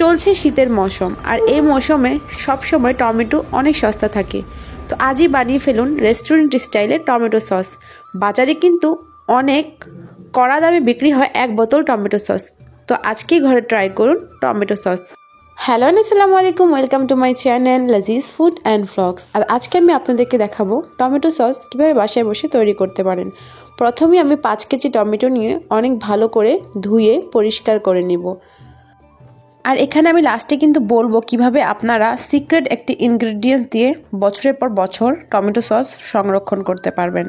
চলছে শীতের মৌসুম আর এই মৌসুমে সবসময় টমেটো অনেক সস্তা থাকে। তো আজই বানিয়ে ফেলুন রেস্টুরেন্ট স্টাইলে টমেটো সস। বাজারে কিন্তু অনেক কড়া দামে বিক্রি হয় এক বোতল টমেটো সস। তো আজকেই ঘরে ট্রাই করুন টমেটো সস। হ্যালো আসসালামু আলাইকুম, welcome to my channel Laziz food and vlogs. আর আজকে আমি আপনাদেরকে দেখাবো টমেটো সস কীভাবে বাসায় বসে তৈরি করতে পারেন। প্রথমে আমি 5 কেজি টমেটো নিয়ে অনেক ভালো করে ধুয়ে পরিষ্কার করে নিব। আর এখানে আমি লাস্টে কিন্তু বলবো কিভাবে আপনারা সিক্রেট একটি ইনগ্রেডিয়েন্টস দিয়ে বছরের পর বছর টমেটো সস সংরক্ষণ করতে পারবেন।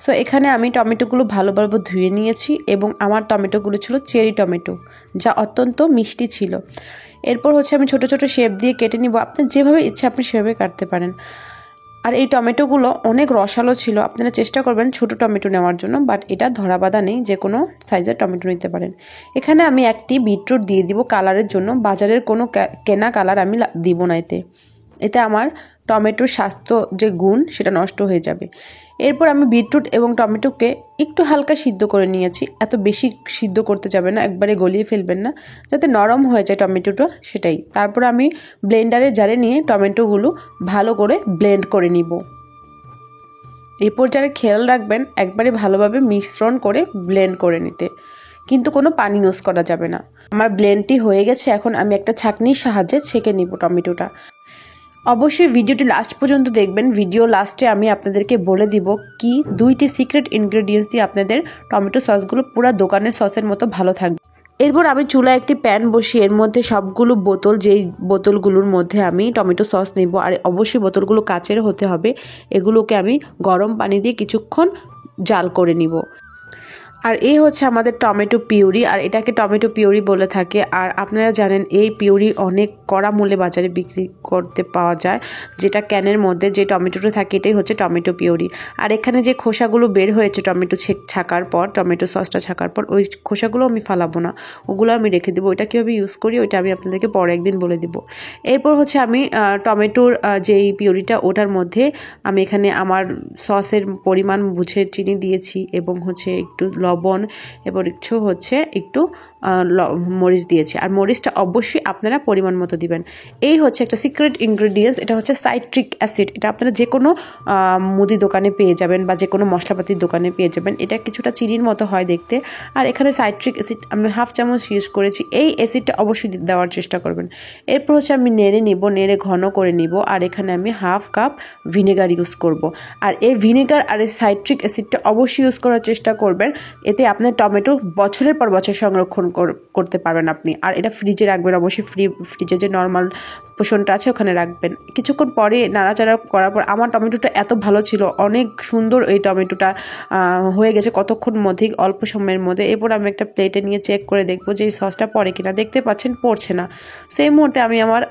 সো এখানে আমি টমেটোগুলো ভালোভাবে ধুয়ে নিয়েছি এবং আমার টমেটোগুলো ছিল চেরি টমেটো, যা অত্যন্ত মিষ্টি ছিল। এরপর আমি ছোট ছোট শেপ দিয়ে কেটে নিব। আপনার যেভাবে ইচ্ছা আপনি সেভাবে কাটতে পারেন। আর এই টমেটোগুলো অনেক রসালো ছিল, আপনারা চেষ্টা করবেন ছোট টমেটো নেওয়ার জন্য, বাট এটা ধরা বাঁধা নেই, যে কোনো সাইজের টমেটো নিতে পারেন। এখানে আমি একটি বিটরুট দিয়ে দিব কালারের জন্য। বাজারের কোনো কেনা কালার আমি দিব না এতে আমার টমেটোর স্বাস্থ্য যে গুণ সেটা নষ্ট হয়ে যাবে। এরপর আমি বিটরুট এবং টমেটোকে একটু হালকা সিদ্ধ করে নিয়েছি। এত বেশি সিদ্ধ করতে যাবে না, একবারে গলিয়ে ফেলবেন না, যাতে নরম হয়ে যায় টমেটোটা, সেটাই। তারপর আমি ব্লেন্ডারে জারে নিয়ে টমেটোগুলো ভালো করে ব্লেন্ড করে নিব। এই পর্যায়ে খেয়াল রাখবেন একবারে ভালোভাবে মিশ্রণ করে ব্লেন্ড করে নিতে, কিন্তু কোনো পানি ইউজ করা যাবে না। আমার ব্লেন্ডটি হয়ে গেছে, এখন আমি একটা ছাঁকনির সাহায্যে ছেঁকে নিব টমেটোটা। অবশ্যই ভিডিওটি লাস্ট পর্যন্ত দেখবেন। ভিডিও লাস্টে আমি আপনাদেরকে বলে দিব কি 2টি সিক্রেট ইনগ্রেডিয়েন্টস দিয়ে আপনাদের টমেটো সসগুলো পুরো দোকানের সসের মতো ভালো থাকবে। এরপর আমি চুলায় একটি প্যান বসিয়ে এর মধ্যে সবগুলো বোতল, যেই বোতলগুলোর মধ্যে আমি টমেটো সস নেব, আর অবশ্যই বোতলগুলো কাচের হতে হবে, এগুলোকে আমি গরম পানি দিয়ে কিছুক্ষণ জাল করে নিব। আর এই আমাদের টমেটো পিউরি, আর এটাকে টমেটো পিউরি বলে থাকে। আর আপনারা জানেন এই পিউরি অনেক কড়া মূল্যে বাজারে বিক্রি করতে পাওয়া যায়, যেটা ক্যানের মধ্যে যে টমেটোটা থাকে এটাই টমেটো পিউরি। আর এখানে যে খোসাগুলো বের হয়েছে টমেটো ছাকার পর, টমেটো সসটা ছাকার পর, ওই খোসাগুলো আমি ফালাবো না, ওগুলো আমি রেখে দেবো। ওইটা কীভাবে ইউজ করি ওইটা আমি আপনাদেরকে পরে একদিন বলে দিব। এরপর আমি টমেটোর যেই পিউরিটা ওটার মধ্যে আমি এখানে আমার সসের পরিমাণ বুঝে চিনি দিয়েছি এবং একটু লবণ এবং একটু মরিচ দিয়েছি। আর মরিচটা অবশ্যই আপনারা পরিমাণ মতো দিবেন। এই একটা সিক্রেট ইনগ্রেডিয়েন্টস, এটা সাইট্রিক অ্যাসিড। এটা আপনারা যে কোনো মুদি দোকানে পেয়ে যাবেন বা যে কোনো মশলাপাতির দোকানে পেয়ে যাবেন। এটা কিছুটা চিনির মতো হয় দেখতে। আর এখানে সাইট্রিক অ্যাসিড আমি 1/2 চামচ ইউজ করেছি। এই অ্যাসিডটা অবশ্যই দেওয়ার চেষ্টা করবেন। এরপর আমি নেড়ে নিব, নেড়ে ঘন করে নিব। আর এখানে আমি 1/2 কাপ ভিনেগার ইউজ করব। আর এই ভিনেগার আর এই সাইট্রিক অ্যাসিডটা অবশ্যই ইউজ করার চেষ্টা করবেন, এতে আপনার টমেটো বছরের পর বছর সংরক্ষণ করতে পারবেন আপনি। আর এটা ফ্রিজে রাখবেন, অবশ্যই ফ্রিজে যে নর্মাল পোষণটা আছে ওখানে রাখবেন। কিছুক্ষণ পরে নাড়াচাড়া করার পর আমার টমেটোটা এত ভালো ছিল, অনেক সুন্দর এই টমেটোটা হয়ে গেছে কতক্ষণ মধ্যেই, অল্প সময়ের মধ্যে। এরপর আমি একটা প্লেটে নিয়ে চেক করে দেখবো যে এই সসটা পড়ে কিনা। দেখতে পাচ্ছেন পড়ছে না। সেই মুহূর্তে আমি আমার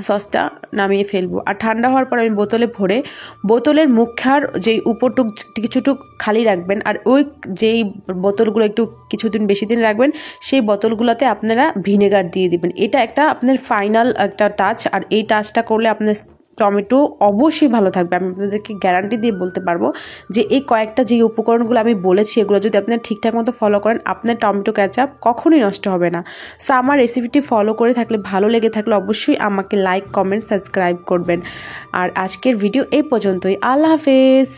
সসটা নামিয়ে ফেলবো। আর ঠান্ডা হওয়ার পর আমি বোতলে ভরে, বোতলের মুখার যেই উপরটুক কিছুটুক খালি রাখবেন। আর ওই যেই বোতলগুলো একটু কিছুদিন বেশি দিন রাখবেন, সেই বোতলগুলোতে আপনারা ভিনেগার দিয়ে দিবেন। এটা একটা আপনার ফাইনাল একটা টাচ। আর এই টাচটা করলে আপনার টমেটো অবশ্যই ভালো থাকবে। আমি আপনাদেরকে গ্যারান্টি দিয়ে বলতে পারবো যে এই কয়েকটা যে উপকরণগুলো আমি বলেছি, এগুলো যদি আপনারা ঠিকঠাক মতো ফলো করেন, আপনার টমেটো কেচাপ কখনোই নষ্ট হবে না। সো আমার রেসিপিটি ফলো করে থাকলে, ভালো লেগে থাকলে অবশ্যই আমাকে লাইক, কমেন্ট, সাবস্ক্রাইব করবেন। আর আজকের ভিডিও এই পর্যন্তই। আল্লাহ হাফেজ।